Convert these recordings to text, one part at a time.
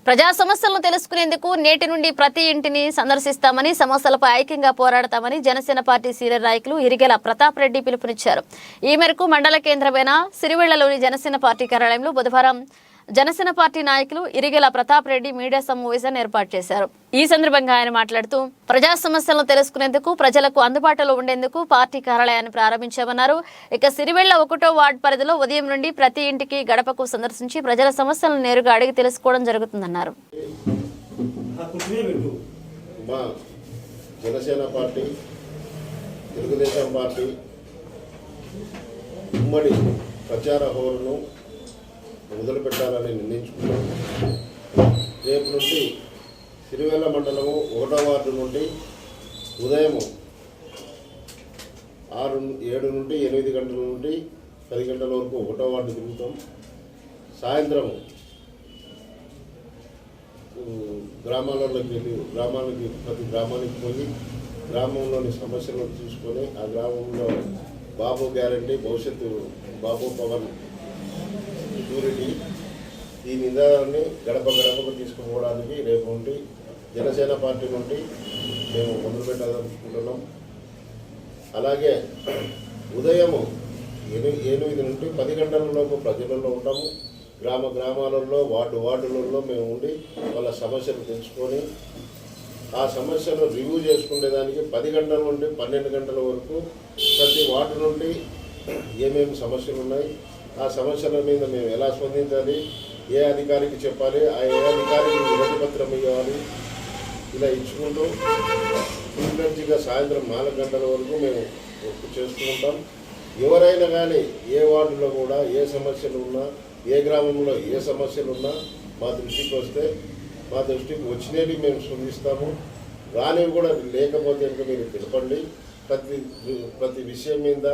ప్రజా సమస్యలను తెలుసుకునేందుకు నేటి నుండి ప్రతి ఇంటిని సందర్శిస్తామని, సమస్యలపై ఐక్యంగా పోరాడతామని జనసేన పార్టీ సీనియర్ నాయకులు ఇరిగెల ప్రతాప్ రెడ్డి పిలుపునిచ్చారు. ఈ మేరకు మండల కేంద్రమైన సిరివెళ్లలోని జనసేన పార్టీ కార్యాలయంలో బుధవారం జనసేన పార్టీ నాయకులు ఇరిగెల ప్రతాప్ రెడ్డి మీడియా సమావేశాన్ని ఏర్పాటు చేశారు. ఈ సందర్భంగా ఆయన మాట్లాడుతూ ప్రజా సమస్యలను తెలుసుకునేందుకు, ప్రజలకు అందుబాటులో ఉండేందుకు పార్టీ కార్యాలయాన్ని ప్రారంభించామన్నారు. ఇక సిరివెళ్ల 1వ వార్డు పరిధిలో ఉదయం నుండి ప్రతి ఇంటికి గడపకు సందర్శించి ప్రజల సమస్యలను నేరుగా అడిగి తెలుసుకోవడం జరుగుతుందన్నారు. జనసేన పార్టీ, తెలుగుదేశం పార్టీ ఉమ్మడి ప్రచార హోరును మొదలు పెట్టాలని నిర్ణయించుకున్నాం. రేపు నుండి సిరివెల్ల మండలము 1వ వార్డు నుండి ఉదయం 7 నుండి 8 గంటల నుండి 10 గంటల వరకు 1వ వార్డు తిరుగుతాం. సాయంత్రం గ్రామాలలోకి వెళ్ళి ప్రతి గ్రామానికి పోయి గ్రామంలోని సమస్యలను చూసుకొని ఆ గ్రామంలో బాబు గ్యారంటీ, భవిష్యత్తు బాబు పవన్ షూరిటీ, ఈ నిదానాన్ని గడప గడపకు తీసుకుపోవడానికి రేపు నుండి జనసేన పార్టీ నుండి మేము మొదలు పెట్టాలనుకుంటున్నాం. అలాగే ఉదయం 8 నుండి 10 గంటల లోపు ప్రజలలో ఉంటాము. గ్రామాలలో వార్డులలో మేము ఉండి వాళ్ళ సమస్యలు తెలుసుకొని ఆ సమస్యను రివ్యూ చేసుకునేదానికి 10 గంటల నుండి 12 గంటల వరకు ప్రతి వార్డు నుండి ఏమేమి సమస్యలు ఉన్నాయి, ఆ సమస్యల మీద మేము ఎలా స్పందించాలి, ఏ అధికారికి చెప్పాలి, ఆ ఏ అధికారికి వినతి పత్రం ఇవ్వాలి, ఇలా ఇచ్చుకుంటూ ఫ్రీక్వెన్సీగా సాయంత్రం 4 గంటల వరకు మేము వర్క్ చేస్తూ ఉంటాం. ఎవరైనా కానీ ఏ వార్డులో కూడా ఏ సమస్యలు ఉన్నా, ఏ గ్రామంలో ఏ సమస్యలు ఉన్నా మా దృష్టికి వస్తే, మా దృష్టికి వచ్చినవి మేము స్పందిస్తాము. రానివి కూడా లేకపోతే ఇంకా మీరు తెలపండి. ప్రతి విషయం మీద,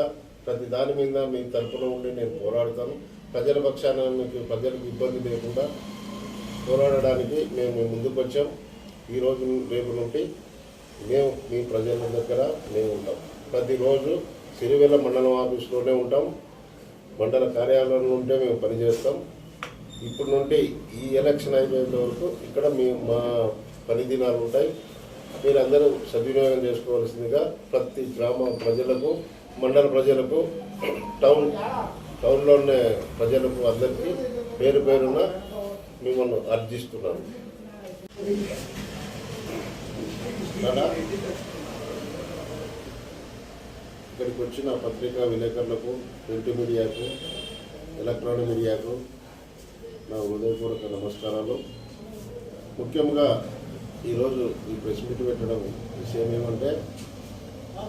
ప్రతి దాని మీద మీ తరపున ఉండి నేను పోరాడతాను. ప్రజల పక్షాన ప్రజలకు ఇబ్బంది లేకుండా పోరాడడానికి మేము ముందుకు వచ్చాం. ఈరోజు రేపు నుండి మేము మీ ప్రజల దగ్గర మేము ఉంటాం. ప్రతిరోజు సిరివెల్ల మండలం ఆఫీస్లోనే ఉంటాం. మండల కార్యాలయం నుండే మేము పనిచేస్తాం. ఇప్పటి నుండి ఈ ఎలక్షన్ అయిపోయేంత వరకు ఇక్కడ మా పని దినాలు ఉంటాయి. మీరందరూ సద్వినియోగం చేసుకోవాల్సిందిగా ప్రతి గ్రామ ప్రజలకు, మండల ప్రజలకు, టౌన్లోనే ప్రజలకు అందరికీ పేరున మిమ్మల్ని అర్థిస్తున్నాను. ఇక్కడికి వచ్చిన పత్రికా విలేకరులకు, ప్రింట్ మీడియాకు, ఎలక్ట్రానిక్ మీడియాకు నా హృదయపూర్వక నమస్కారాలు. ముఖ్యంగా ఈరోజు ఈ ప్రెస్ మీట్ పెట్టడం విషయం ఏమంటే,